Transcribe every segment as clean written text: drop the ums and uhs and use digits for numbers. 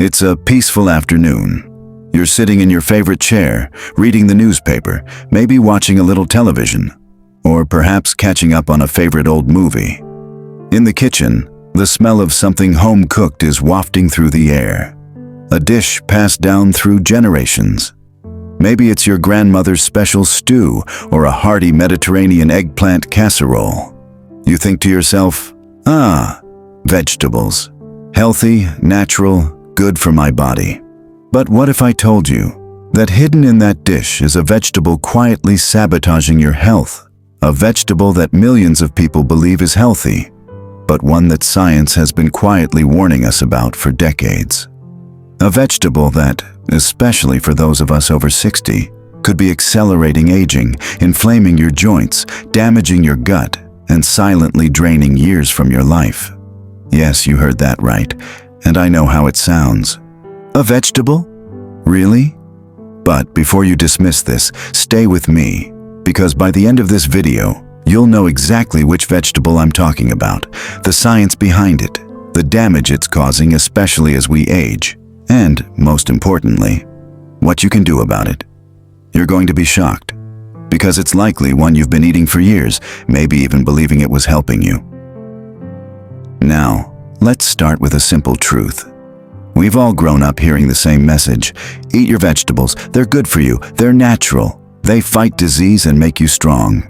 It's a peaceful afternoon. You're sitting in your favorite chair, reading the newspaper, maybe watching a little television, or perhaps catching up on a favorite old movie. In the kitchen, the smell of something home-cooked is wafting through the air. A dish passed down through generations. Maybe it's your grandmother's special stew or a hearty Mediterranean eggplant casserole. You think to yourself, vegetables. Healthy, natural, good for my body. But what if I told you that hidden in that dish is a vegetable quietly sabotaging your health? A vegetable that millions of people believe is healthy, but one that science has been quietly warning us about for decades. A vegetable that, especially for those of us over 60, could be accelerating aging, inflaming your joints, damaging your gut, and silently draining years from your life. Yes, you heard that right, and I know how it sounds. A vegetable? Really? But before you dismiss this, stay with me, because by the end of this video, you'll know exactly which vegetable I'm talking about, the science behind it, the damage it's causing, especially as we age, and, most importantly, what you can do about it. You're going to be shocked, because it's likely one you've been eating for years, maybe even believing it was helping you. Now, let's start with a simple truth. We've all grown up hearing the same message. Eat your vegetables. They're good for you. They're natural. They fight disease and make you strong.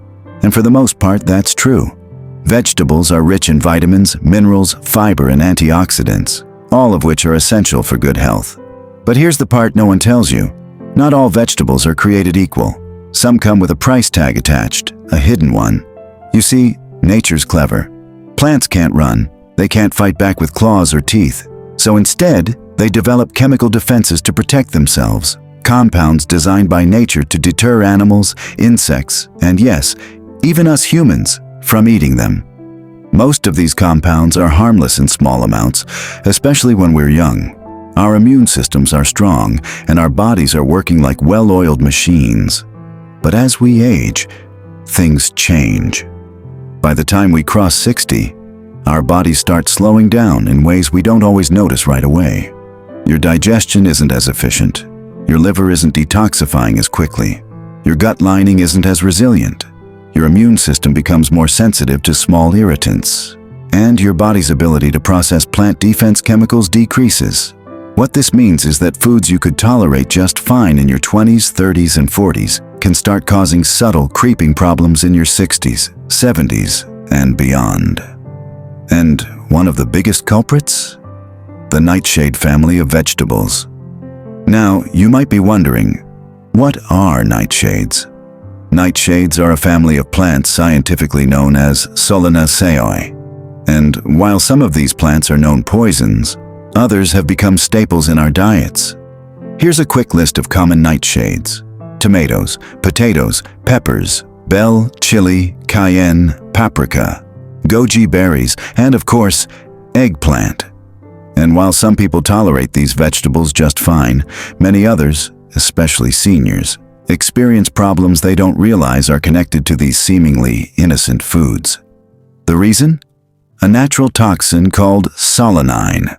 And for the most part, that's true. Vegetables are rich in vitamins, minerals, fiber, and antioxidants, all of which are essential for good health. But here's the part no one tells you. Not all vegetables are created equal. Some come with a price tag attached, a hidden one. You see, nature's clever. Plants can't run. They can't fight back with claws or teeth. So instead, they develop chemical defenses to protect themselves, compounds designed by nature to deter animals, insects, and yes, even us humans, from eating them. Most of these compounds are harmless in small amounts, especially when we're young. Our immune systems are strong, and our bodies are working like well-oiled machines. But as we age, things change. By the time we cross 60, our bodies start slowing down in ways we don't always notice right away. Your digestion isn't as efficient. Your liver isn't detoxifying as quickly. Your gut lining isn't as resilient. Your immune system becomes more sensitive to small irritants. And your body's ability to process plant defense chemicals decreases. What this means is that foods you could tolerate just fine in your 20s, 30s, and 40s can start causing subtle, creeping problems in your 60s, 70s, and beyond. And one of the biggest culprits? The nightshade family of vegetables. Now, you might be wondering, what are nightshades? Nightshades are a family of plants scientifically known as Solanaceae. And while some of these plants are known poisons, others have become staples in our diets. Here's a quick list of common nightshades: tomatoes, potatoes, peppers, bell, chili, cayenne, paprika, goji berries, and of course, eggplant. And while some people tolerate these vegetables just fine, many others, especially seniors, experience problems they don't realize are connected to these seemingly innocent foods. The reason? A natural toxin called solanine.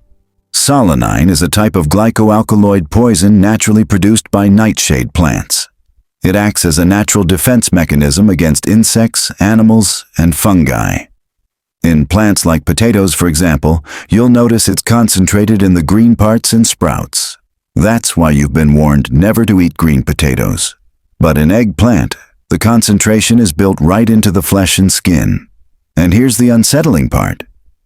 Solanine is a type of glycoalkaloid poison naturally produced by nightshade plants. It acts as a natural defense mechanism against insects, animals, and fungi. In plants like potatoes, for example, you'll notice it's concentrated in the green parts and sprouts. That's why you've been warned never to eat green potatoes. But in eggplant, the concentration is built right into the flesh and skin. And here's the unsettling part.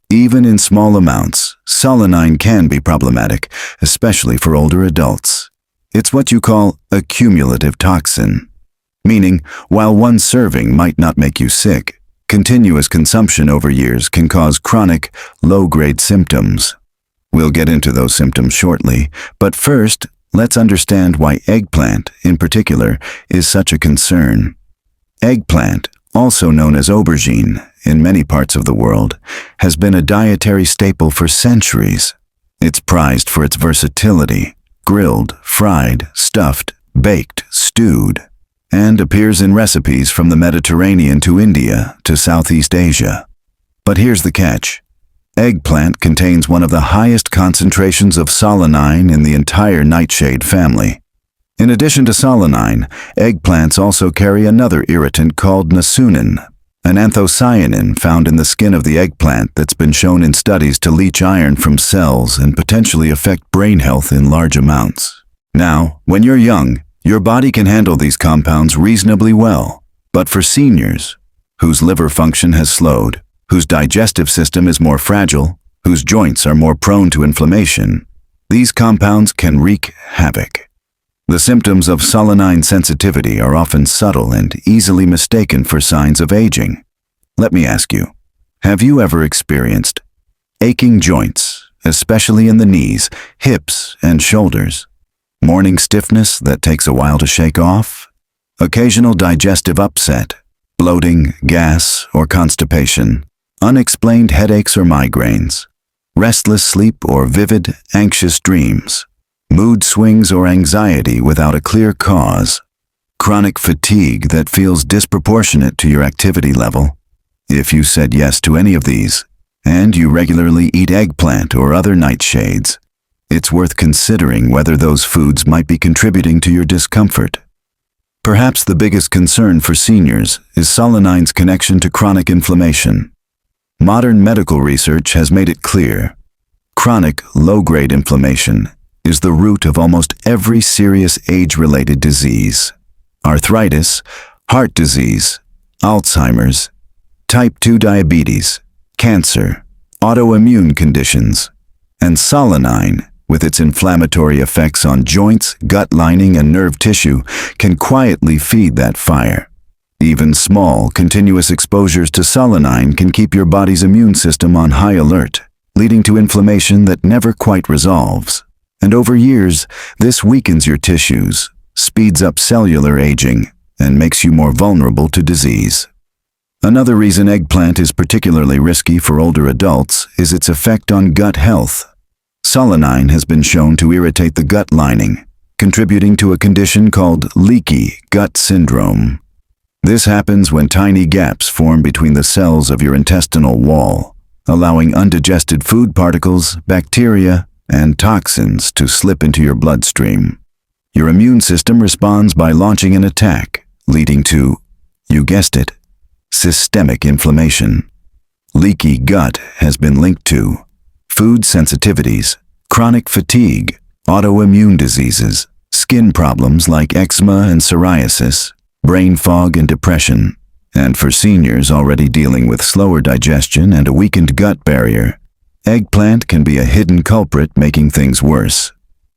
Even in small amounts, solanine can be problematic, especially for older adults. It's what you call a cumulative toxin, meaning while one serving might not make you sick, continuous consumption over years can cause chronic, low-grade symptoms. We'll get into those symptoms shortly, but first, let's understand why eggplant, in particular, is such a concern. Eggplant, also known as aubergine in many parts of the world, has been a dietary staple for centuries. It's prized for its versatility: grilled, fried, stuffed, baked, stewed, and appears in recipes from the Mediterranean to India to Southeast Asia. But here's the catch. Eggplant contains one of the highest concentrations of solanine in the entire nightshade family. In addition to solanine, eggplants also carry another irritant called nasunin, an anthocyanin found in the skin of the eggplant that's been shown in studies to leach iron from cells and potentially affect brain health in large amounts. Now, when you're young, your body can handle these compounds reasonably well. But for seniors, whose liver function has slowed, whose digestive system is more fragile, whose joints are more prone to inflammation, these compounds can wreak havoc. The symptoms of solanine sensitivity are often subtle and easily mistaken for signs of aging. Let me ask you, have you ever experienced aching joints, especially in the knees, hips, and shoulders? Morning stiffness that takes a while to shake off? Occasional digestive upset, bloating, gas, or constipation? Unexplained headaches or migraines? Restless sleep or vivid, anxious dreams? Mood swings or anxiety without a clear cause? Chronic fatigue that feels disproportionate to your activity level? If you said yes to any of these, and you regularly eat eggplant or other nightshades, it's worth considering whether those foods might be contributing to your discomfort. Perhaps the biggest concern for seniors is solanine's connection to chronic inflammation. Modern medical research has made it clear. Chronic, low-grade inflammation is the root of almost every serious age-related disease. Arthritis, heart disease, Alzheimer's, type 2 diabetes, cancer, autoimmune conditions, and solanine, with its inflammatory effects on joints, gut lining, and nerve tissue, can quietly feed that fire. Even small, continuous exposures to solanine can keep your body's immune system on high alert, leading to inflammation that never quite resolves. And over years, this weakens your tissues, speeds up cellular aging, and makes you more vulnerable to disease. Another reason eggplant is particularly risky for older adults is its effect on gut health. Solanine has been shown to irritate the gut lining, contributing to a condition called leaky gut syndrome. This happens when tiny gaps form between the cells of your intestinal wall, allowing undigested food particles, bacteria, and toxins to slip into your bloodstream. Your immune system responds by launching an attack, leading to, you guessed it, systemic inflammation. Leaky gut has been linked to food sensitivities, chronic fatigue, autoimmune diseases, skin problems like eczema and psoriasis, brain fog and depression, and for seniors already dealing with slower digestion and a weakened gut barrier, eggplant can be a hidden culprit making things worse.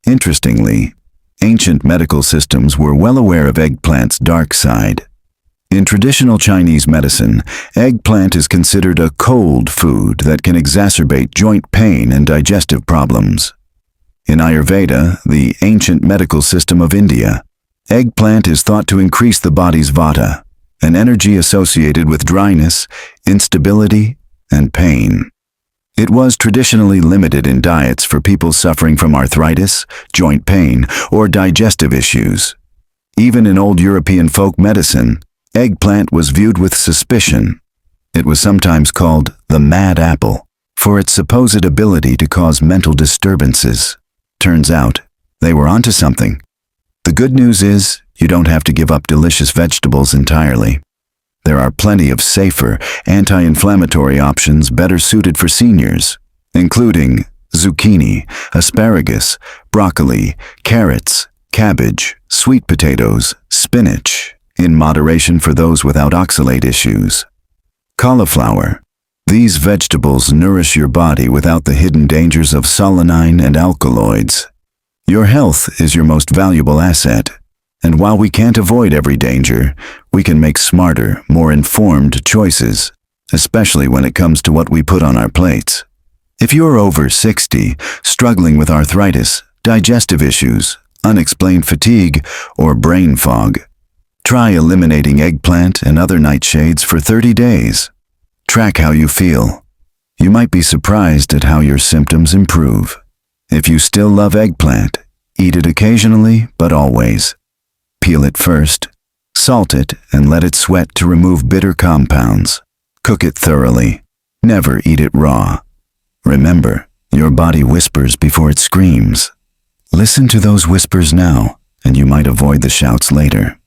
Interestingly, ancient medical systems were well aware of eggplant's dark side. In traditional Chinese medicine, eggplant is considered a cold food that can exacerbate joint pain and digestive problems. In Ayurveda, the ancient medical system of India, eggplant is thought to increase the body's vata, an energy associated with dryness, instability, and pain. It was traditionally limited in diets for people suffering from arthritis, joint pain, or digestive issues. Even in old European folk medicine, eggplant was viewed with suspicion. It was sometimes called the mad apple for its supposed ability to cause mental disturbances. Turns out, they were onto something. The good news is, you don't have to give up delicious vegetables entirely. There are plenty of safer, anti-inflammatory options better suited for seniors, including zucchini, asparagus, broccoli, carrots, cabbage, sweet potatoes, spinach, in moderation for those without oxalate issues. Cauliflower. These vegetables nourish your body without the hidden dangers of solanine and alkaloids. Your health is your most valuable asset, and while we can't avoid every danger, we can make smarter, more informed choices, especially when it comes to what we put on our plates. If you're over 60, struggling with arthritis, digestive issues, unexplained fatigue, or brain fog, try eliminating eggplant and other nightshades for 30 days. Track how you feel. You might be surprised at how your symptoms improve. If you still love eggplant, eat it occasionally, but always. Peel it first, salt it, and let it sweat to remove bitter compounds. Cook it thoroughly. Never eat it raw. Remember, your body whispers before it screams. Listen to those whispers now, and you might avoid the shouts later.